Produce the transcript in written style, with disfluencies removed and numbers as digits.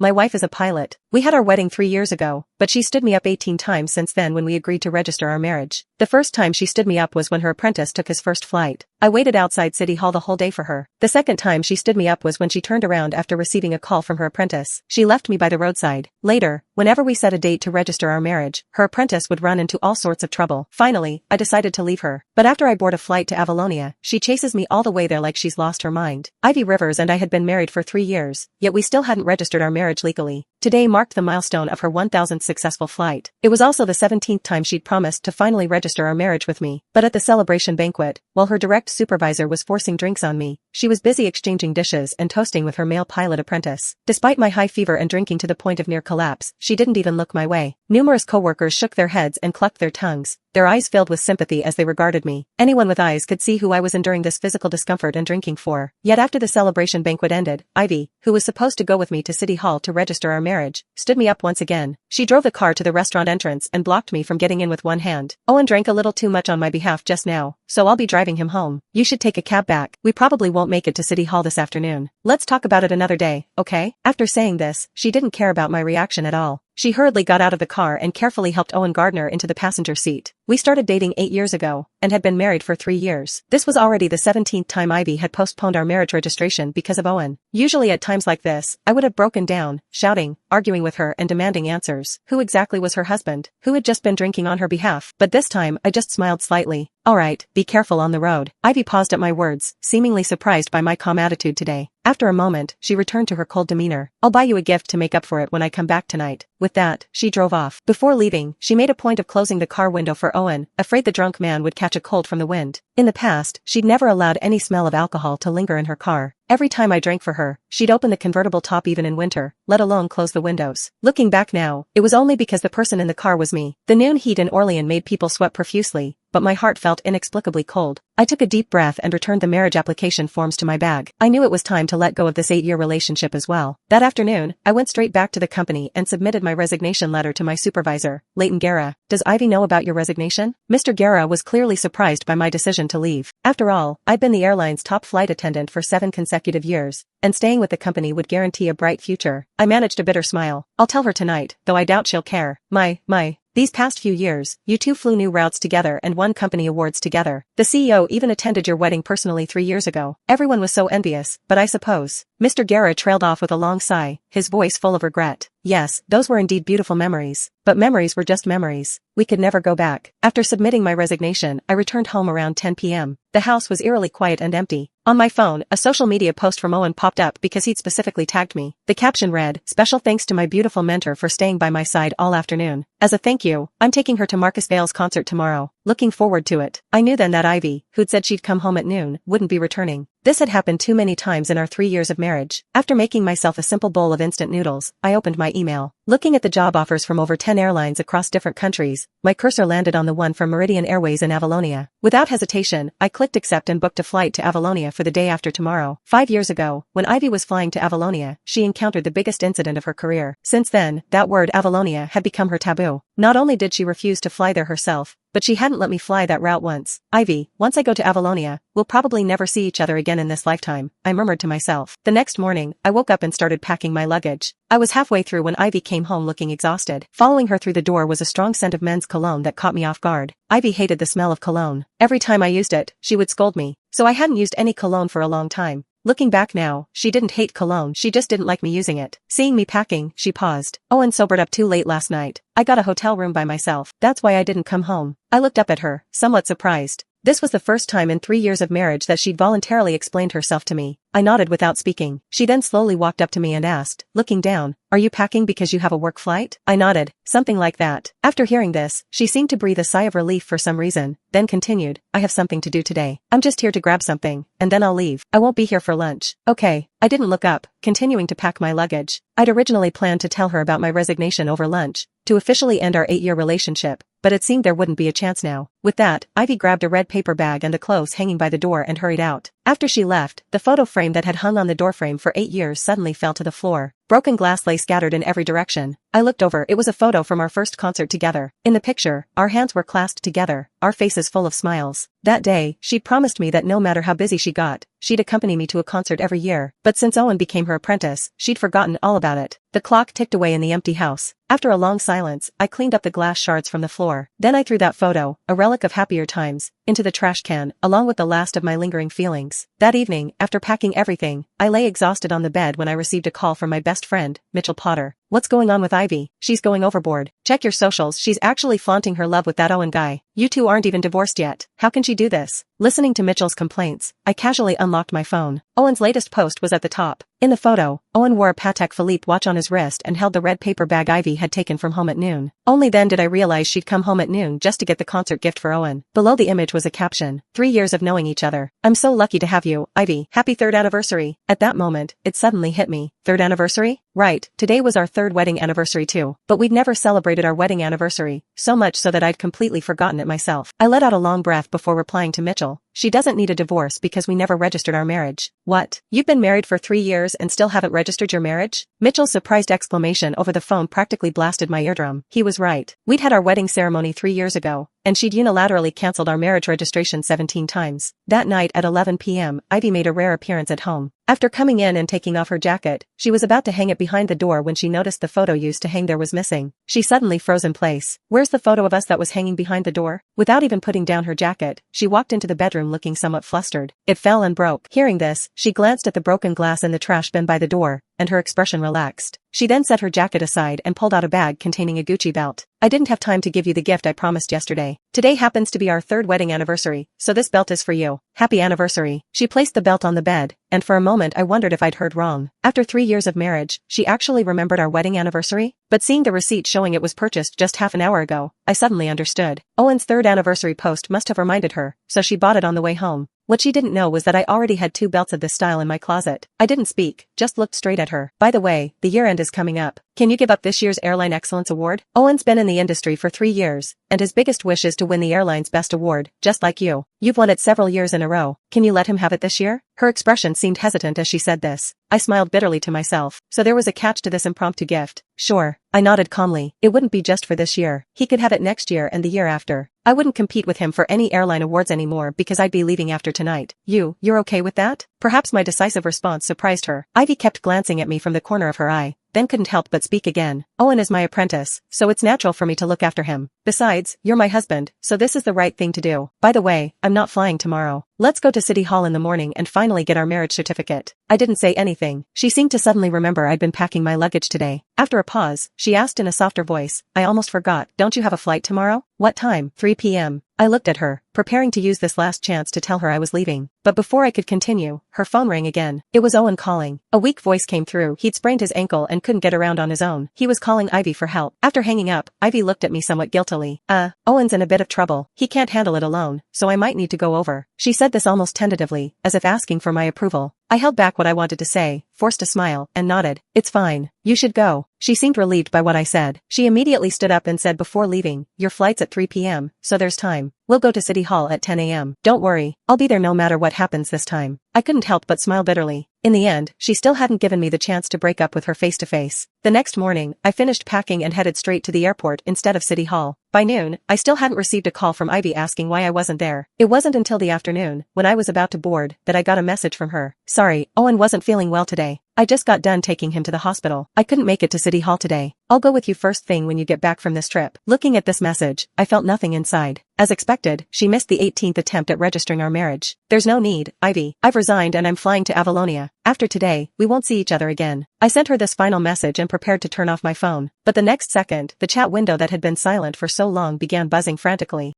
My wife is a pilot. We had our wedding 3 years ago, but she stood me up 18 times since then when we agreed to register our marriage. The first time she stood me up was when her apprentice took his first flight. I waited outside City Hall the whole day for her. The second time she stood me up was when she turned around after receiving a call from her apprentice. She left me by the roadside. Later, whenever we set a date to register our marriage, her apprentice would run into all sorts of trouble. Finally, I decided to leave her. But after I board a flight to Avalonia, she chases me all the way there like she's lost her mind. Ivy Rivers and I had been married for 3 years, yet we still hadn't registered our marriage legally. Today marked the milestone of her 1,000th successful flight. It was also the 17th time she'd promised to finally register our marriage with me. But at the celebration banquet, while her direct supervisor was forcing drinks on me, she was busy exchanging dishes and toasting with her male pilot apprentice. Despite my high fever and drinking to the point of near collapse, she didn't even look my way. Numerous coworkers shook their heads and clucked their tongues, their eyes filled with sympathy as they regarded me. Anyone with eyes could see who I was enduring this physical discomfort and drinking for. Yet after the celebration banquet ended, Ivy, who was supposed to go with me to City Hall to register our marriage, stood me up once again. She drove the car to the restaurant entrance and blocked me from getting in with one hand. Owen drank a little too much on my behalf just now, so I'll be driving him home. You should take a cab back. We probably won't make it to City Hall this afternoon. Let's talk about it another day, okay? After saying this, she didn't care about my reaction at all. She hurriedly got out of the car and carefully helped Owen Gardner into the passenger seat. We started dating 8 years ago, and had been married for 3 years. This was already the 17th time Ivy had postponed our marriage registration because of Owen. Usually at times like this, I would have broken down, shouting, arguing with her and demanding answers. Who exactly was her husband? Who had just been drinking on her behalf? But this time, I just smiled slightly. Alright, be careful on the road. Ivy paused at my words, seemingly surprised by my calm attitude today. After a moment, she returned to her cold demeanor. I'll buy you a gift to make up for it when I come back tonight. With that, she drove off. Before leaving, she made a point of closing the car window for Owen, afraid the drunk man would catch a cold from the wind. In the past, she'd never allowed any smell of alcohol to linger in her car. Every time I drank for her, she'd open the convertible top even in winter, let alone close the windows. Looking back now, it was only because the person in the car was me. The noon heat in Orleans made people sweat profusely, but my heart felt inexplicably cold. I took a deep breath and returned the marriage application forms to my bag. I knew it was time to let go of this 8-year relationship as well. That afternoon, I went straight back to the company and submitted my resignation letter to my supervisor, Leighton Guerra. Does Ivy know about your resignation? Mr. Guerra was clearly surprised by my decision to leave. After all, I'd been the airline's top flight attendant for 7 consecutive years, and staying with the company would guarantee a bright future. I managed a bitter smile. I'll tell her tonight, though I doubt she'll care. These past few years, you two flew new routes together and won company awards together. The CEO even attended your wedding personally 3 years ago. Everyone was so envious, but I suppose. Mr. Guerra trailed off with a long sigh, his voice full of regret. Yes, those were indeed beautiful memories. But memories were just memories. We could never go back. After submitting my resignation, I returned home around 10 p.m. The house was eerily quiet and empty. On my phone, a social media post from Owen popped up because he'd specifically tagged me. The caption read, "Special thanks to my beautiful mentor for staying by my side all afternoon. As a thank you, I'm taking her to Marcus Vale's concert tomorrow. Looking forward to it." I knew then that Ivy, who'd said she'd come home at noon, wouldn't be returning. This had happened too many times in our 3 years of marriage. After making myself a simple bowl of instant noodles, I opened my email. Looking at the job offers from over 10 airlines across different countries, my cursor landed on the one from Meridian Airways in Avalonia. Without hesitation, I clicked accept and booked a flight to Avalonia for the day after tomorrow. 5 years ago, when Ivy was flying to Avalonia, she encountered the biggest incident of her career. Since then, that word Avalonia had become her taboo. Not only did she refuse to fly there herself, but she hadn't let me fly that route once. Ivy, once I go to Avalonia, we'll probably never see each other again in this lifetime, I murmured to myself. The next morning, I woke up and started packing my luggage. I was halfway through when Ivy came home looking exhausted. Following her through the door was a strong scent of men's cologne that caught me off guard. Ivy hated the smell of cologne. Every time I used it, she would scold me, so I hadn't used any cologne for a long time. Looking back now, she didn't hate cologne, she just didn't like me using it. Seeing me packing, she paused. Owen sobered up too late last night. I got a hotel room by myself. That's why I didn't come home. I looked up at her, somewhat surprised. This was the first time in 3 years of marriage that she'd voluntarily explained herself to me. I nodded without speaking. She then slowly walked up to me and asked, looking down, "Are you packing because you have a work flight?" I nodded, something like that. After hearing this, she seemed to breathe a sigh of relief for some reason, then continued, "I have something to do today. I'm just here to grab something, and then I'll leave. I won't be here for lunch." Okay. I didn't look up, continuing to pack my luggage. I'd originally planned to tell her about my resignation over lunch, to officially end our 8-year relationship, but it seemed there wouldn't be a chance now. With that, Ivy grabbed a red paper bag and the clothes hanging by the door and hurried out. After she left, the photo frame that had hung on the doorframe for 8 years suddenly fell to the floor. Broken glass lay scattered in every direction. I looked over. It was a photo from our first concert together. In the picture, our hands were clasped together, our faces full of smiles. That day, she promised me that no matter how busy she got, she'd accompany me to a concert every year. But since Owen became her apprentice, she'd forgotten all about it. The clock ticked away in the empty house. After a long silence, I cleaned up the glass shards from the floor. Then I threw that photo, a relic of happier times, into the trash can, along with the last of my lingering feelings. That evening, after packing everything, I lay exhausted on the bed when I received a call from my best friend, Mitchell Potter. "What's going on with Ivy? She's going overboard. Check your socials. She's actually flaunting her love with that Owen guy. You two aren't even divorced yet. How can she do this?" Listening to Mitchell's complaints, I casually unlocked my phone. Owen's latest post was at the top. In the photo, Owen wore a Patek Philippe watch on his wrist and held the red paper bag Ivy had taken from home at noon. Only then did I realize she'd come home at noon just to get the concert gift for Owen. Below the image was a caption, "3 years of knowing each other. I'm so lucky to have you, Ivy. Happy 3rd anniversary." At that moment, it suddenly hit me. 3rd anniversary? Right, today was our 3rd wedding anniversary too. But we'd never celebrated our wedding anniversary, so much so that I'd completely forgotten it myself. I let out a long breath before replying to Mitchell. "She doesn't need a divorce because we never registered our marriage." "What? You've been married for 3 years and still haven't registered your marriage?" Mitchell's surprised exclamation over the phone practically blasted my eardrum. He was right. We'd had our wedding ceremony 3 years ago, and she'd unilaterally cancelled our marriage registration 17 times. That night at 11 p.m., Ivy made a rare appearance at home. After coming in and taking off her jacket, she was about to hang it behind the door when she noticed the photo used to hang there was missing. She suddenly froze in place. "Where's the photo of us that was hanging behind the door?" Without even putting down her jacket, she walked into the bedroom looking somewhat flustered. It fell and broke. Hearing this, she glanced at the broken glass in the trash bin by the door, and her expression relaxed. She then set her jacket aside and pulled out a bag containing a Gucci belt. "I didn't have time to give you the gift I promised yesterday. Today happens to be our 3rd wedding anniversary, so this belt is for you. Happy anniversary." She placed the belt on the bed, and for a moment I wondered if I'd heard wrong. After 3 years of marriage, she actually remembered our wedding anniversary? But seeing the receipt showing it was purchased just half an hour ago, I suddenly understood. Owen's 3rd anniversary post must have reminded her, so she bought it on the way home. What she didn't know was that I already had 2 belts of this style in my closet. I didn't speak, just looked straight at her. "By the way, the year-end is coming up. Can you give up this year's Airline Excellence Award? Owen's been in the industry for 3 years, and his biggest wish is to win the airline's best award, just like you. You've won it several years in a row. Can you let him have it this year?" Her expression seemed hesitant as she said this. I smiled bitterly to myself. So there was a catch to this impromptu gift. Sure. I nodded calmly. It wouldn't be just for this year. He could have it next year and the year after. I wouldn't compete with him for any airline awards anymore because I'd be leaving after tonight. You're okay with that?" Perhaps my decisive response surprised her. Ivy kept glancing at me from the corner of her eye, then couldn't help but speak again. "Owen is my apprentice, so it's natural for me to look after him. Besides, you're my husband, so this is the right thing to do. By the way, I'm not flying tomorrow. Let's go to City Hall in the morning and finally get our marriage certificate." I didn't say anything. She seemed to suddenly remember I'd been packing my luggage today. After a pause, she asked in a softer voice, "I almost forgot. Don't you have a flight tomorrow?" "What time?" 3 p.m. I looked at her, preparing to use this last chance to tell her I was leaving. But before I could continue, her phone rang again. It was Owen calling. A weak voice came through. He'd sprained his ankle and couldn't get around on his own. He was calling Ivy for help. After hanging up, Ivy looked at me somewhat guiltily. Owen's in a bit of trouble. He can't handle it alone, so I might need to go over." She said this almost tentatively, as if asking for my approval. I held back what I wanted to say, forced a smile, and nodded. "It's fine. You should go." She seemed relieved by what I said. She immediately stood up and said before leaving, "Your flight's at 3 p.m., so there's time. We'll go to City Hall at 10 a.m. Don't worry, I'll be there no matter what happens this time." I couldn't help but smile bitterly. In the end, she still hadn't given me the chance to break up with her face to face. The next morning, I finished packing and headed straight to the airport instead of City Hall. By noon, I still hadn't received a call from Ivy asking why I wasn't there. It wasn't until the afternoon, when I was about to board, that I got a message from her. "Sorry, Owen wasn't feeling well today. I just got done taking him to the hospital. I couldn't make it to City Hall today. I'll go with you first thing when you get back from this trip." Looking at this message, I felt nothing inside. As expected, she missed the 18th attempt at registering our marriage. "There's no need, Ivy. I've resigned and I'm flying to Avalonia. After today, we won't see each other again." I sent her this final message and prepared to turn off my phone. But the next second, the chat window that had been silent for so long began buzzing frantically.